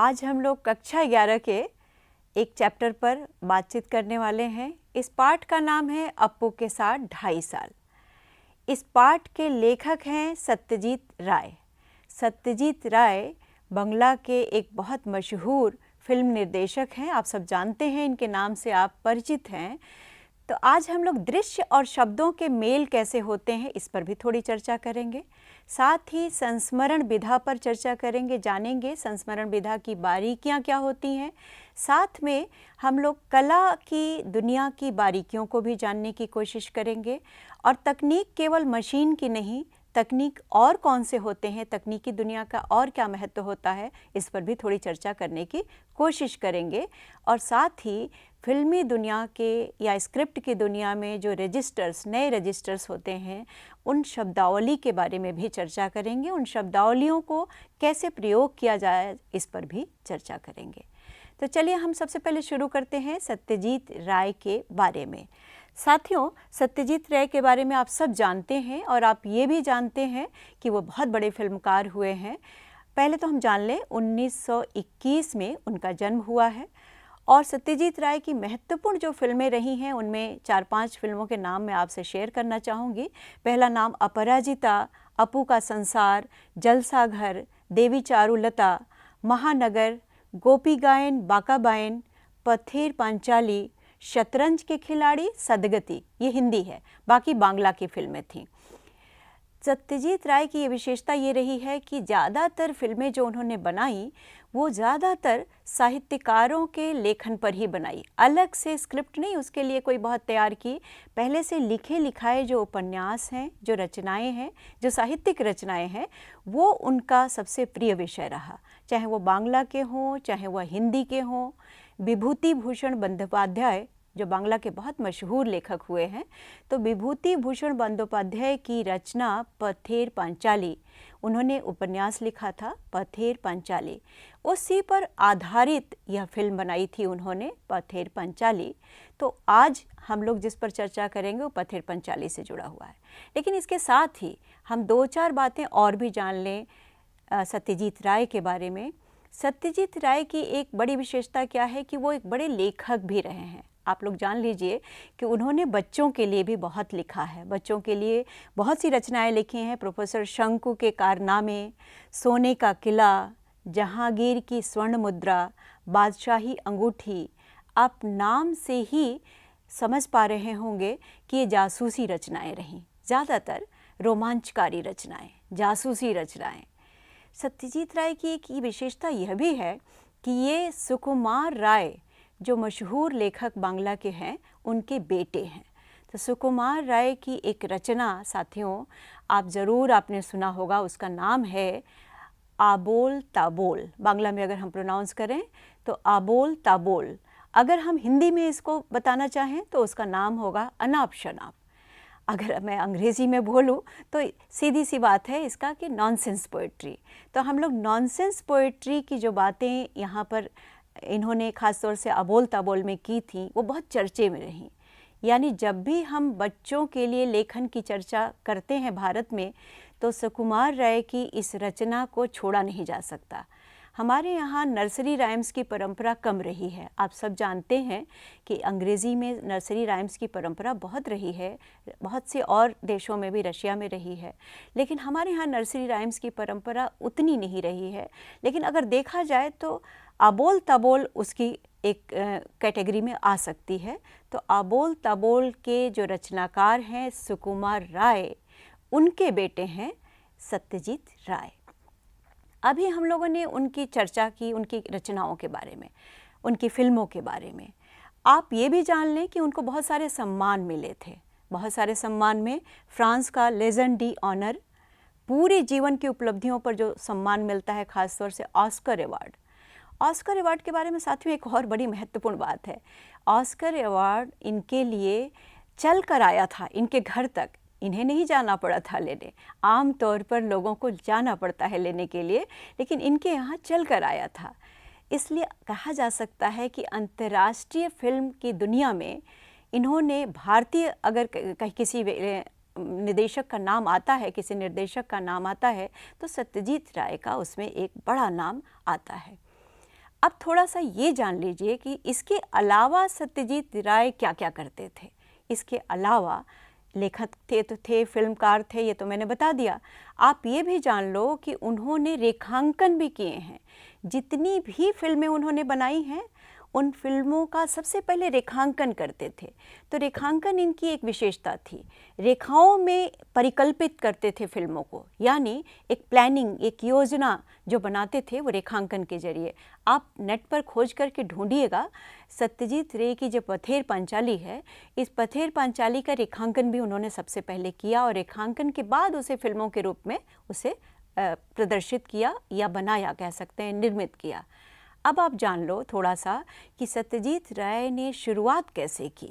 आज हम लोग कक्षा 11 के एक चैप्टर पर बातचीत करने वाले हैं। इस पाठ का नाम है अप्पू के साथ 2.5 साल। इस पाठ के लेखक हैं सत्यजीत राय। सत्यजीत राय बंगला के एक बहुत मशहूर फिल्म निर्देशक हैं। आप सब जानते हैं, इनके नाम से आप परिचित हैं। तो आज हम लोग दृश्य और शब्दों के मेल कैसे होते हैं, इस पर भी थोड़ी चर्चा करेंगे। साथ ही संस्मरण विधा पर चर्चा करेंगे, जानेंगे संस्मरण विधा की बारीकियां क्या होती हैं। साथ में हम लोग कला की दुनिया की बारीकियों को भी जानने की कोशिश करेंगे। और तकनीक केवल मशीन की नहीं, तकनीक और कौन से होते हैं, तकनीकी दुनिया का और क्या महत्व होता है, इस पर भी थोड़ी चर्चा करने की कोशिश करेंगे। और साथ ही फिल्मी दुनिया के या स्क्रिप्ट की दुनिया में जो रजिस्टर्स, नए रजिस्टर्स होते हैं, उन शब्दावली के बारे में भी चर्चा करेंगे। उन शब्दावलियों को कैसे प्रयोग किया जाए, इस पर भी चर्चा करेंगे। तो चलिए हम सबसे पहले शुरू करते हैं सत्यजीत राय के बारे में। साथियों, सत्यजीत राय के बारे में आप सब जानते हैं और आप ये भी जानते हैं कि वो बहुत बड़े फिल्मकार हुए हैं। पहले तो हम जान लें, 1921 में उनका जन्म हुआ है। और सत्यजीत राय की महत्वपूर्ण जो फिल्में रही हैं, उनमें 4-5 फिल्मों के नाम मैं आपसे शेयर करना चाहूँगी। पहला नाम अपराजिता, अप्पू का संसार, जलसाघर, देवी चारुलता, महानगर, गोपी गायन, बाका बायन, पथेर पांचाली, शतरंज के खिलाड़ी, सदगति, ये हिंदी है, बाकी बांग्ला की फिल्में थीं। सत्यजीत राय की ये विशेषता ये रही है कि ज़्यादातर फिल्में जो उन्होंने बनाई, वो ज़्यादातर साहित्यकारों के लेखन पर ही बनाई। अलग से स्क्रिप्ट नहीं उसके लिए कोई बहुत तैयार की, पहले से लिखे लिखाए जो उपन्यास हैं, जो रचनाएं हैं, जो साहित्यिक रचनाएं हैं, वो उनका सबसे प्रिय विषय रहा। चाहे वो बांग्ला के हों, चाहे वह हिंदी के हों। विभूति भूषण बंदोपाध्याय जो बांग्ला के बहुत मशहूर लेखक हुए हैं, तो विभूति भूषण बंदोपाध्याय की रचना पथेर पांचाली, उन्होंने उपन्यास लिखा था पथेर पांचाली, उसी पर आधारित यह फिल्म बनाई थी उन्होंने, पथेर पांचाली। तो आज हम लोग जिस पर चर्चा करेंगे वो पथेर पांचाली से जुड़ा हुआ है। लेकिन इसके साथ ही हम 2-4 बातें और भी जान लें सत्यजीत राय के बारे में। सत्यजीत राय की एक बड़ी विशेषता क्या है कि वो एक बड़े लेखक भी रहे हैं। आप लोग जान लीजिए कि उन्होंने बच्चों के लिए भी बहुत लिखा है, बच्चों के लिए बहुत सी रचनाएं लिखी हैं। प्रोफेसर शंकु के कारनामे, सोने का किला, जहांगीर की स्वर्ण मुद्रा, बादशाही अंगूठी। आप नाम से ही समझ पा रहे होंगे कि ये जासूसी रचनाएं रहीं, ज़्यादातर रोमांचकारी रचनाएं, जासूसी रचनाएं। सत्यजीत राय की एक विशेषता यह भी है कि ये सुकुमार राय जो मशहूर लेखक बांग्ला के हैं, उनके बेटे हैं। तो सुकुमार राय की एक रचना साथियों आप ज़रूर आपने सुना होगा, उसका नाम है आबोल ताबोल। बांग्ला में अगर हम प्रोनाउंस करें तो आबोल ताबोल। अगर हम हिंदी में इसको बताना चाहें तो उसका नाम होगा अनाप शनाप। अगर मैं अंग्रेज़ी में बोलूँ तो सीधी सी बात है इसका कि नॉनसेंस पोएट्री। तो हम लोग नॉनसेंस पोएट्री की जो बातें यहाँ पर इन्होंने ख़ास तौर से अबोल ताबोल में की थी, वो बहुत चर्चे में रहीं। यानी जब भी हम बच्चों के लिए लेखन की चर्चा करते हैं भारत में, तो सुकुमार राय की इस रचना को छोड़ा नहीं जा सकता। हमारे यहाँ नर्सरी राइम्स की परंपरा कम रही है। आप सब जानते हैं कि अंग्रेज़ी में नर्सरी राइम्स की परंपरा बहुत रही है, बहुत से और देशों में भी, रशिया में रही है, लेकिन हमारे यहाँ नर्सरी राइम्स की परंपरा उतनी नहीं रही है। लेकिन अगर देखा जाए तो आबोल ताबोल उसकी एक कैटेगरी में आ सकती है। तो आबोल ताबोल के जो रचनाकार हैं सुकुमार राय, उनके बेटे हैं सत्यजीत राय। अभी हम लोगों ने उनकी चर्चा की, उनकी रचनाओं के बारे में, उनकी फिल्मों के बारे में। आप ये भी जान लें कि उनको बहुत सारे सम्मान मिले थे। बहुत सारे सम्मान में फ्रांस का लेजेंड डी ऑनर, पूरे जीवन की उपलब्धियों पर जो सम्मान मिलता है, ख़ास तौर से ऑस्कर अवार्ड। ऑस्कर अवार्ड के बारे में साथ में एक और बड़ी महत्वपूर्ण बात है, ऑस्कर अवार्ड इनके लिए चल कर आया था, इनके घर तक। इन्हें नहीं जाना पड़ा था लेने, आम तौर पर लोगों को जाना पड़ता है लेने के लिए, लेकिन इनके यहाँ चल कर आया था। इसलिए कहा जा सकता है कि अंतर्राष्ट्रीय फिल्म की दुनिया में इन्होंने, भारतीय अगर किसी निदेशक का नाम आता है, किसी निर्देशक का नाम आता है, तो सत्यजीत राय का उसमें एक बड़ा नाम आता है। अब थोड़ा सा ये जान लीजिए कि इसके अलावा सत्यजीत राय क्या क्या करते थे। इसके अलावा लेखक थे, फिल्मकार थे, ये तो मैंने बता दिया। आप ये भी जान लो कि उन्होंने रेखांकन भी किए हैं। जितनी भी फिल्में उन्होंने बनाई हैं उन फिल्मों का सबसे पहले रेखांकन करते थे। तो रेखांकन इनकी एक विशेषता थी। रेखाओं में परिकल्पित करते थे फिल्मों को, यानी एक प्लानिंग, एक योजना जो बनाते थे वो रेखांकन के जरिए। आप नेट पर खोज करके ढूंढिएगा, सत्यजीत रे की जो पथेर पांचाली है, इस पथेर पांचाली का रेखांकन भी उन्होंने सबसे पहले किया और रेखांकन के बाद उसे फिल्मों के रूप में उसे प्रदर्शित किया या बनाया, कह सकते हैं, निर्मित किया। अब आप जान लो थोड़ा सा कि सत्यजीत राय ने शुरुआत कैसे की।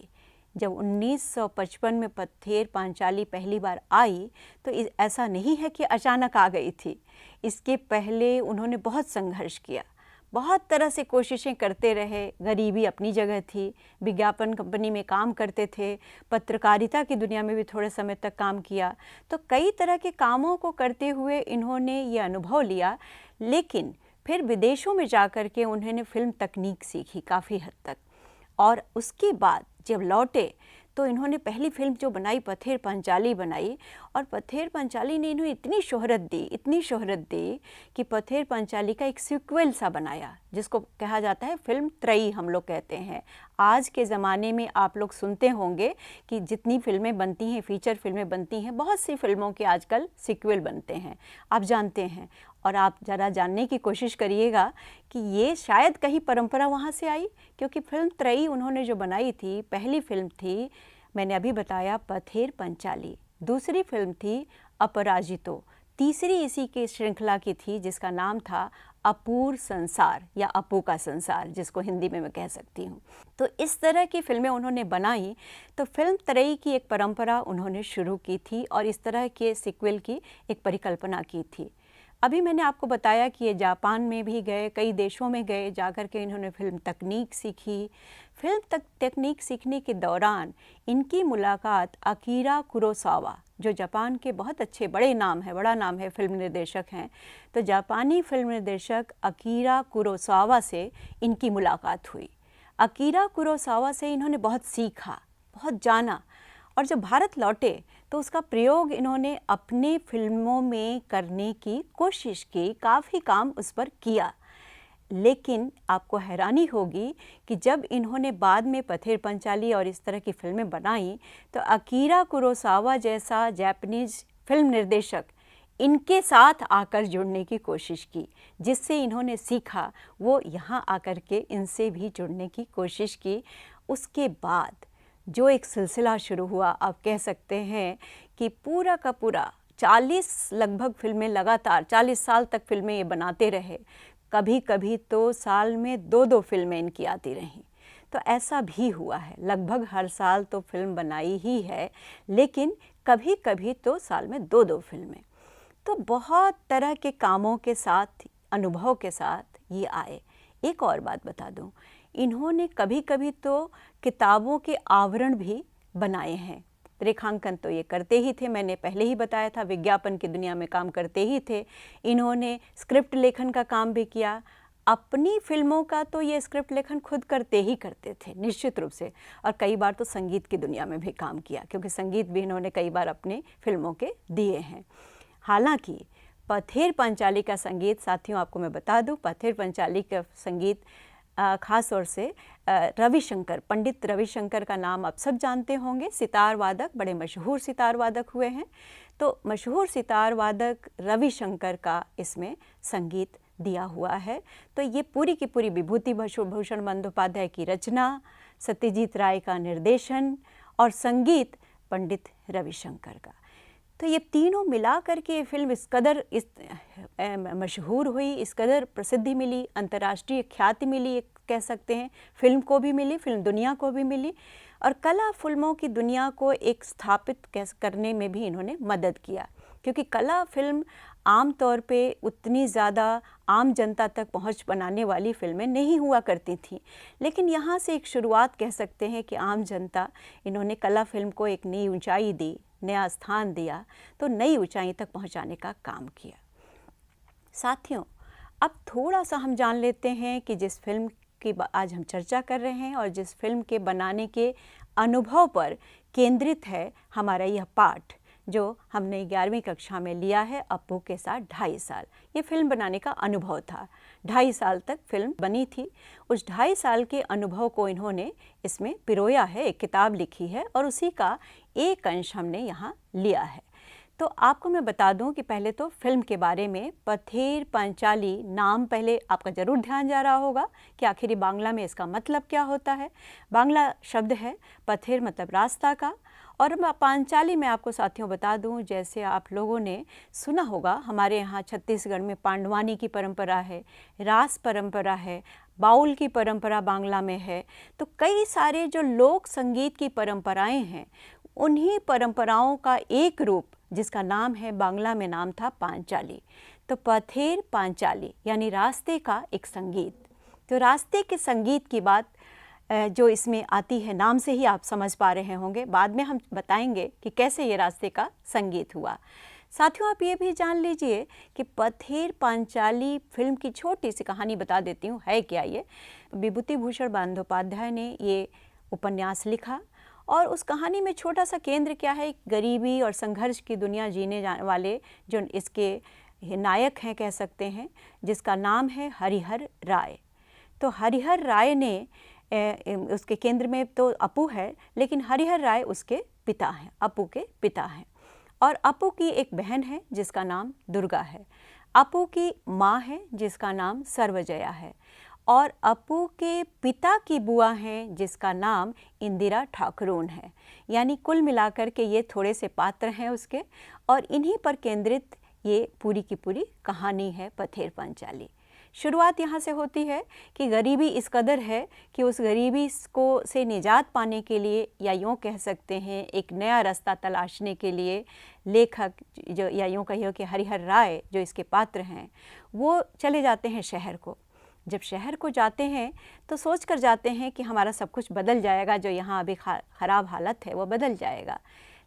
जब 1955 में पथेर पांचाली पहली बार आई तो ऐसा नहीं है कि अचानक आ गई थी। इसके पहले उन्होंने बहुत संघर्ष किया, बहुत तरह से कोशिशें करते रहे। गरीबी अपनी जगह थी, विज्ञापन कंपनी में काम करते थे, पत्रकारिता की दुनिया में भी थोड़े समय तक काम किया। तो कई तरह के कामों को करते हुए इन्होंने ये अनुभव लिया, लेकिन फिर विदेशों में जाकर के उन्होंने फिल्म तकनीक सीखी काफ़ी हद तक। और उसके बाद जब लौटे तो इन्होंने पहली फिल्म जो बनाई पथेर पांचाली बनाई, और पथेर पांचाली ने इन्हें इतनी शोहरत दी कि पथेर पांचाली का एक सीक्वल सा बनाया, जिसको कहा जाता है फिल्म त्रयी, हम लोग कहते हैं। आज के ज़माने में आप लोग सुनते होंगे कि जितनी फिल्में बनती हैं, फीचर फिल्में बनती हैं, बहुत सी फिल्मों के आजकल सीक्वल बनते हैं, आप जानते हैं। और आप ज़रा जानने की कोशिश करिएगा कि ये शायद कहीं परंपरा वहाँ से आई, क्योंकि फिल्म त्रयी उन्होंने जो बनाई थी, पहली फिल्म थी, मैंने अभी बताया, पथेर पांचाली। दूसरी फिल्म थी अपराजितो। तीसरी इसी की श्रृंखला की थी जिसका नाम था अपूर संसार या अपू का संसार, जिसको हिंदी में मैं कह सकती हूँ। तो इस तरह की फिल्में उन्होंने बनाई। तो फिल्म त्रयी की एक परंपरा उन्होंने शुरू की थी और इस तरह के सीक्वल की एक परिकल्पना की थी। अभी मैंने आपको बताया कि ये जापान में भी गए, कई देशों में गए, जाकर के इन्होंने फिल्म तकनीक सीखी। फिल्म तकनीक सीखने के दौरान इनकी मुलाकात अकीरा कुरोसावा, जो जापान के बहुत अच्छे बड़ा नाम है, फिल्म निर्देशक हैं। तो जापानी फिल्म निर्देशक अकीरा कुरोसावा से इनकी मुलाकात हुई। अकीरा कुरोसावा से इन्होंने बहुत सीखा, बहुत जाना, और जब भारत लौटे तो उसका प्रयोग इन्होंने अपने फिल्मों में करने की कोशिश की, काफ़ी काम उस पर किया। लेकिन आपको हैरानी होगी कि जब इन्होंने बाद में पथेर पांचाली और इस तरह की फिल्में बनाई तो अकीरा कुरोसावा जैसा जापानीज फिल्म निर्देशक इनके साथ आकर जुड़ने की कोशिश की। जिससे इन्होंने सीखा वो यहाँ आकर के इनसे भी जुड़ने की कोशिश की। उसके बाद जो एक सिलसिला शुरू हुआ, आप कह सकते हैं कि पूरा का पूरा 40 लगभग फिल्में लगातार 40 साल तक फिल्में ये बनाते रहे। कभी कभी तो साल में 2-2 फिल्में इनकी आती रहीं। तो ऐसा भी हुआ है, लगभग हर साल तो फिल्म बनाई ही है, लेकिन कभी कभी तो साल में 2-2 फिल्में। तो बहुत तरह के कामों के साथ, अनुभव के साथ ये आए। एक और बात बता दूं, इन्होंने कभी कभी तो किताबों के आवरण भी बनाए हैं। रेखांकन तो ये करते ही थे, मैंने पहले ही बताया था, विज्ञापन की दुनिया में काम करते ही थे। इन्होंने स्क्रिप्ट लेखन का काम भी किया। अपनी फिल्मों का तो ये स्क्रिप्ट लेखन खुद करते ही करते थे निश्चित रूप से। और कई बार तो संगीत की दुनिया में भी काम किया, क्योंकि संगीत भी इन्होंने कई बार अपने फिल्मों के दिए हैं। हालांकि पथेर पांचाली का संगीत, साथियों आपको मैं बता दूं, पथेर पांचाली का संगीत ख़ास तौर से रविशंकर, पंडित रविशंकर का नाम आप सब जानते होंगे, सितार वादक, बड़े मशहूर सितार वादक हुए हैं। तो मशहूर सितार वादक रविशंकर का इसमें संगीत दिया हुआ है। तो ये पूरी की पूरी विभूति भूषण बंदोपाध्याय की रचना, सत्यजीत राय का निर्देशन और संगीत पंडित रविशंकर का। तो ये तीनों मिला करके ये फिल्म इस कदर मशहूर हुई, इस कदर प्रसिद्धि मिली, अंतर्राष्ट्रीय ख्याति मिली, कह सकते हैं, फिल्म को भी मिली, फिल्म दुनिया को भी मिली, और कला फिल्मों की दुनिया को एक स्थापित करने में भी इन्होंने मदद किया। क्योंकि कला फिल्म आम तौर पे उतनी ज़्यादा आम जनता तक पहुंच बनाने वाली फिल्में नहीं हुआ करती थीं, लेकिन यहाँ से एक शुरुआत कह सकते हैं कि आम जनता, इन्होंने कला फिल्म को एक नई ऊंचाई दी, नया स्थान दिया, तो नई ऊंचाई तक पहुंचाने का काम किया। साथियों, अब थोड़ा सा हम जान लेते हैं कि जिस फिल्म की आज हम चर्चा कर रहे हैं और जिस फिल्म के बनाने के अनुभव पर केंद्रित है हमारा यह पाठ, जो हमने 11वीं कक्षा में लिया है, अप्पू के साथ 2.5 साल। ये फिल्म बनाने का अनुभव था। 2.5 साल तक फिल्म बनी थी। उस 2.5 साल के अनुभव को इन्होंने इसमें पिरोया है, एक किताब लिखी है और उसी का एक अंश हमने यहाँ लिया है। तो आपको मैं बता दूं कि पहले तो फिल्म के बारे में, पथेर पांचाली नाम पहले आपका ज़रूर ध्यान जा रहा होगा कि आखिर बांग्ला में इसका मतलब क्या होता है। बांग्ला शब्द है पथेर मतलब रास्ता का, और पांचाली मैं आपको साथियों बता दूं, जैसे आप लोगों ने सुना होगा हमारे यहाँ छत्तीसगढ़ में पांडवानी की परंपरा है, रास परंपरा है, बाउल की परंपरा बांग्ला में है। तो कई सारे जो लोक संगीत की परंपराएं हैं, उन्हीं परंपराओं का एक रूप जिसका नाम है, बांग्ला में नाम था पांचाली। तो पथेर पांचाली यानी रास्ते का एक संगीत। तो रास्ते के संगीत की बात जो इसमें आती है, नाम से ही आप समझ पा रहे होंगे। बाद में हम बताएंगे कि कैसे ये रास्ते का संगीत हुआ। साथियों, आप ये भी जान लीजिए कि पथेर पांचाली फिल्म की छोटी सी कहानी बता देती हूँ, है क्या ये। विभूति भूषण बंदोपाध्याय ने ये उपन्यास लिखा और उस कहानी में छोटा सा केंद्र क्या है, गरीबी और संघर्ष की दुनिया जीने जाने वाले जो इसके नायक हैं कह सकते हैं, जिसका नाम है हरिहर राय। तो हरिहर राय ने उसके केंद्र में तो अप्पू है, लेकिन हरिहर राय उसके पिता हैं, अप्पू के पिता हैं। और अप्पू की एक बहन है जिसका नाम दुर्गा है। अप्पू की माँ है जिसका नाम सर्वजया है। और अप्पू के पिता की बुआ हैं जिसका नाम इंदिरा ठाकुरोन है। यानी कुल मिलाकर के ये थोड़े से पात्र हैं उसके, और इन्हीं पर केंद्रित ये पूरी की पूरी कहानी है पथेर पांचाली। शुरुआत यहाँ से होती है कि गरीबी इस कदर है कि उस गरीबी को से निजात पाने के लिए, या यूँ कह सकते हैं एक नया रास्ता तलाशने के लिए, लेखक जो, या यूँ कहिए कि हरिहर राय जो इसके पात्र हैं, वो चले जाते हैं शहर को। जब शहर को जाते हैं तो सोच कर जाते हैं कि हमारा सब कुछ बदल जाएगा, जो यहाँ अभी ख़राब हालत है वो बदल जाएगा।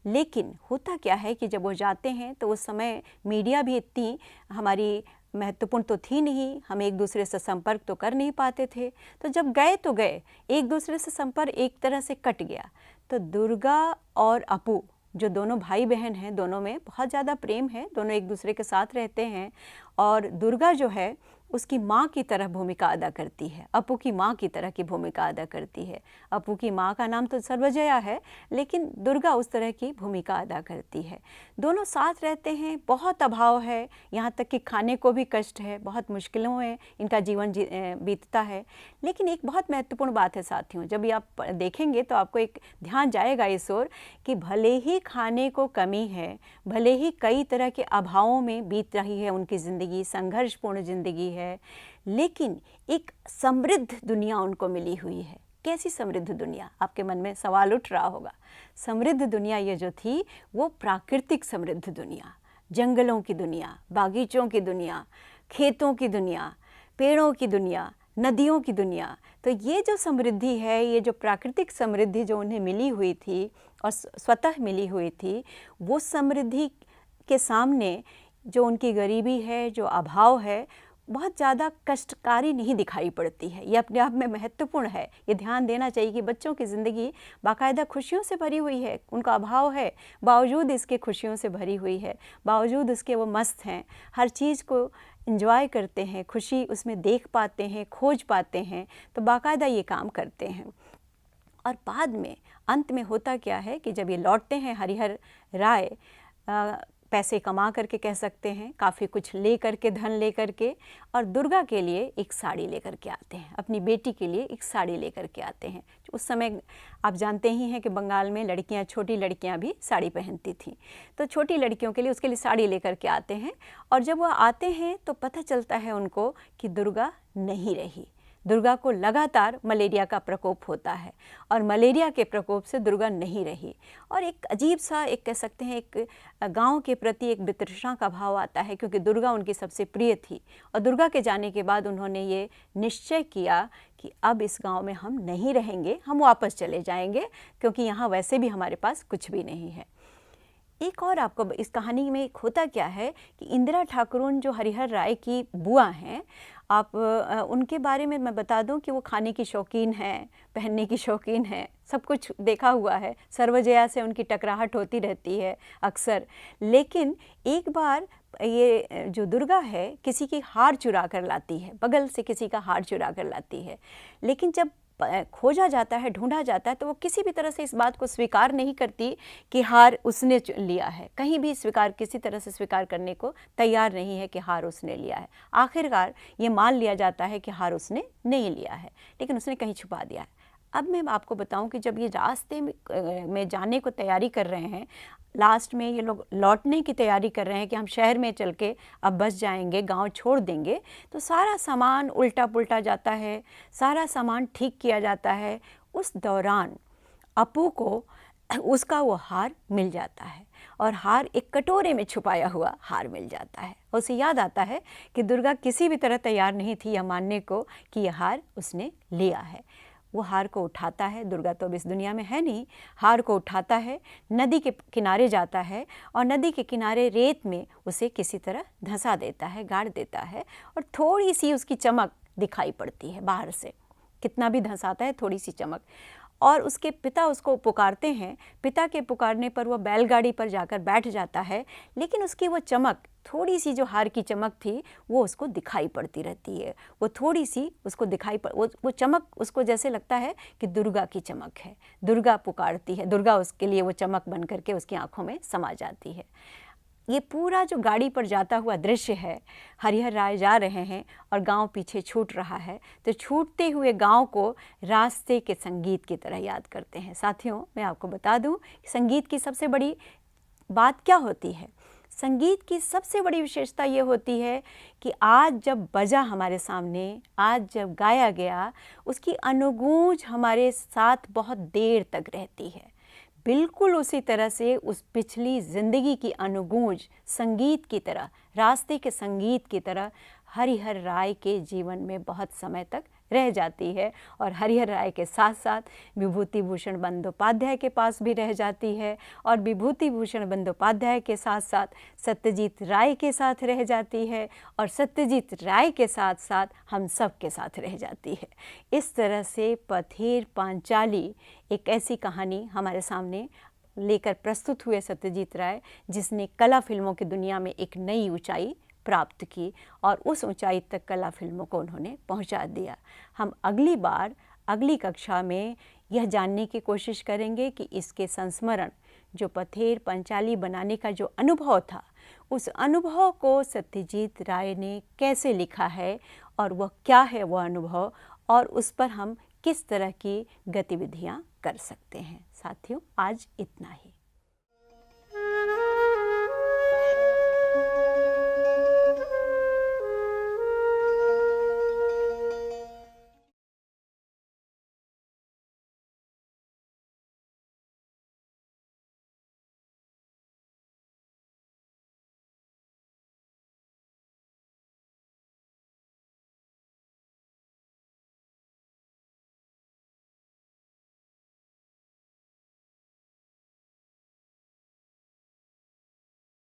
लेकिन होता क्या है कि जब वो जाते हैं तो उस समय मीडिया भी इतनी हमारी महत्वपूर्ण तो थी नहीं, हम एक दूसरे से संपर्क तो कर नहीं पाते थे। तो जब गए तो गए, एक दूसरे से संपर्क एक तरह से कट गया। तो दुर्गा और अप्पू जो दोनों भाई बहन हैं, दोनों में बहुत ज़्यादा प्रेम है, दोनों एक दूसरे के साथ रहते हैं। और दुर्गा जो है उसकी माँ की तरह भूमिका अदा करती है, अप्पू की माँ की तरह की भूमिका अदा करती है। अप्पू की माँ का नाम तो सर्वजया है, लेकिन दुर्गा उस तरह की भूमिका अदा करती है। दोनों साथ रहते हैं, बहुत अभाव है, यहाँ तक कि खाने को भी कष्ट है, बहुत मुश्किलों में इनका जीवन बीतता है। लेकिन एक बहुत महत्वपूर्ण बात है साथियों, जब ये आप देखेंगे तो आपको एक ध्यान जाएगा इस ओर कि भले ही खाने को कमी है, भले ही कई तरह के अभावों में बीत रही है उनकी ज़िंदगी, संघर्षपूर्ण ज़िंदगी है, लेकिन एक समृद्ध दुनिया उनको मिली हुई है। कैसी समृद्ध दुनिया, आपके मन में सवाल उठ रहा होगा। समृद्ध दुनिया ये जो थी वो प्राकृतिक समृद्ध दुनिया, जंगलों की दुनिया, बागीचों की दुनिया, खेतों की दुनिया, पेड़ों की दुनिया, नदियों की दुनिया। तो ये जो समृद्धि है, ये जो प्राकृतिक समृद्धि जो उन्हें मिली हुई थी और स्वतः मिली हुई थी, वो समृद्धि के सामने जो उनकी गरीबी है, जो अभाव है, बहुत ज़्यादा कष्टकारी नहीं दिखाई पड़ती है। ये अपने आप में महत्वपूर्ण है। ये ध्यान देना चाहिए कि बच्चों की ज़िंदगी बाकायदा खुशियों से भरी हुई है, उनका अभाव है, बावजूद इसके खुशियों से भरी हुई है, बावजूद उसके वो मस्त हैं, हर चीज़ को एंजॉय करते हैं, खुशी उसमें देख पाते हैं, खोज पाते हैं, तो बाकायदा ये काम करते हैं। और बाद में अंत में होता क्या है कि जब ये लौटते हैं हरिहर राय, पैसे कमा करके कह सकते हैं, काफ़ी कुछ ले करके, धन ले करके, और दुर्गा के लिए एक साड़ी लेकर के आते हैं, अपनी बेटी के लिए एक साड़ी लेकर के आते हैं। उस समय आप जानते ही हैं कि बंगाल में लड़कियां, छोटी लड़कियां भी साड़ी पहनती थीं, तो छोटी लड़कियों के लिए उसके लिए साड़ी लेकर के आते हैं। और जब वह आते हैं तो पता चलता है उनको कि दुर्गा नहीं रही। दुर्गा को लगातार मलेरिया का प्रकोप होता है और मलेरिया के प्रकोप से दुर्गा नहीं रही। और एक अजीब सा, एक कह सकते हैं, एक गांव के प्रति एक वितृष्णा का भाव आता है, क्योंकि दुर्गा उनकी सबसे प्रिय थी। और दुर्गा के जाने के बाद उन्होंने ये निश्चय किया कि अब इस गांव में हम नहीं रहेंगे, हम वापस चले जाएंगे, क्योंकि यहाँ वैसे भी हमारे पास कुछ भी नहीं है। एक और आपको इस कहानी में होता क्या है कि इंदिरा ठाकुरन जो हरिहर राय की बुआ हैं, आप उनके बारे में मैं बता दूं कि वो खाने की शौकीन हैं, पहनने की शौकीन हैं, सब कुछ देखा हुआ है। सर्वजया से उनकी टकराहट होती रहती है अक्सर। लेकिन एक बार ये जो दुर्गा है किसी की हार चुरा कर लाती है, बगल से किसी का हार चुरा कर लाती है। लेकिन जब खोजा जाता है, ढूंढा जाता है, तो वो किसी भी तरह से इस बात को स्वीकार नहीं करती कि हार उसने लिया है। कहीं भी किसी तरह से स्वीकार करने को तैयार नहीं है कि हार उसने लिया है। आखिरकार ये मान लिया जाता है कि हार उसने नहीं लिया है, लेकिन उसने कहीं छुपा दिया है। अब मैं आपको बताऊं कि जब ये रास्ते में जाने को तैयारी कर रहे हैं, लास्ट में ये लोग लौटने की तैयारी कर रहे हैं कि हम शहर में चल के अब बस जाएंगे, गांव छोड़ देंगे, तो सारा सामान उल्टा पुल्टा जाता है, सारा सामान ठीक किया जाता है। उस दौरान अपू को उसका वो हार मिल जाता है, और हार एक कटोरे में छुपाया हुआ हार मिल जाता है। उसे याद आता है कि दुर्गा किसी भी तरह तैयार नहीं थी यह मानने को कि यह हार उसने लिया है। वो हार को उठाता है, दुर्गा तो अब इस दुनिया में है नहीं, हार को उठाता है, नदी के किनारे जाता है, और नदी के किनारे रेत में उसे किसी तरह धंसा देता है, गाड़ देता है, और थोड़ी सी उसकी चमक दिखाई पड़ती है बाहर से। कितना भी धंसाता है, थोड़ी सी चमक। और उसके पिता उसको पुकारते हैं। पिता के पुकारने पर वह बैलगाड़ी पर जाकर बैठ जाता है, लेकिन उसकी वो चमक, थोड़ी सी जो हार की चमक थी, वो उसको दिखाई पड़ती रहती है। वो थोड़ी सी उसको वो चमक उसको जैसे लगता है कि दुर्गा की चमक है, दुर्गा पुकारती है, दुर्गा उसके लिए वो चमक बन करके उसकी आंखों में समा जाती है। ये पूरा जो गाड़ी पर जाता हुआ दृश्य है, हरिहर राय जा रहे हैं और गांव पीछे छूट रहा है, तो छूटते हुए गांव को रास्ते के संगीत की तरह याद करते हैं। साथियों, मैं आपको बता दूं कि संगीत की सबसे बड़ी बात क्या होती है। संगीत की सबसे बड़ी विशेषता ये होती है कि आज जब बजा हमारे सामने, आज जब गाया गया, उसकी अनुगूंज हमारे साथ बहुत देर तक रहती है। बिल्कुल उसी तरह से उस पिछली ज़िंदगी की अनुगूंज संगीत की तरह, रास्ते के संगीत की तरह हरिहर राय के जीवन में बहुत समय तक रह जाती है, और हरिहर राय के साथ साथ विभूति भूषण बंदोपाध्याय के पास भी रह जाती है, और विभूति भूषण बंदोपाध्याय के साथ साथ सत्यजीत राय के साथ रह जाती है, और सत्यजीत राय के साथ साथ हम सब के साथ रह जाती है। इस तरह से पथेर पांचाली एक ऐसी कहानी हमारे सामने लेकर प्रस्तुत हुए सत्यजीत राय, जिसने कला फिल्मों की दुनिया में एक नई ऊंचाई प्राप्त की, और उस ऊंचाई तक कला फिल्मों को उन्होंने पहुंचा दिया। हम अगली बार, अगली कक्षा में यह जानने की कोशिश करेंगे कि इसके संस्मरण, जो पथेर पंचाली बनाने का जो अनुभव था, उस अनुभव को सत्यजीत राय ने कैसे लिखा है, और वह क्या है वह अनुभव, और उस पर हम किस तरह की गतिविधियां कर सकते हैं। साथियों, आज इतना ही।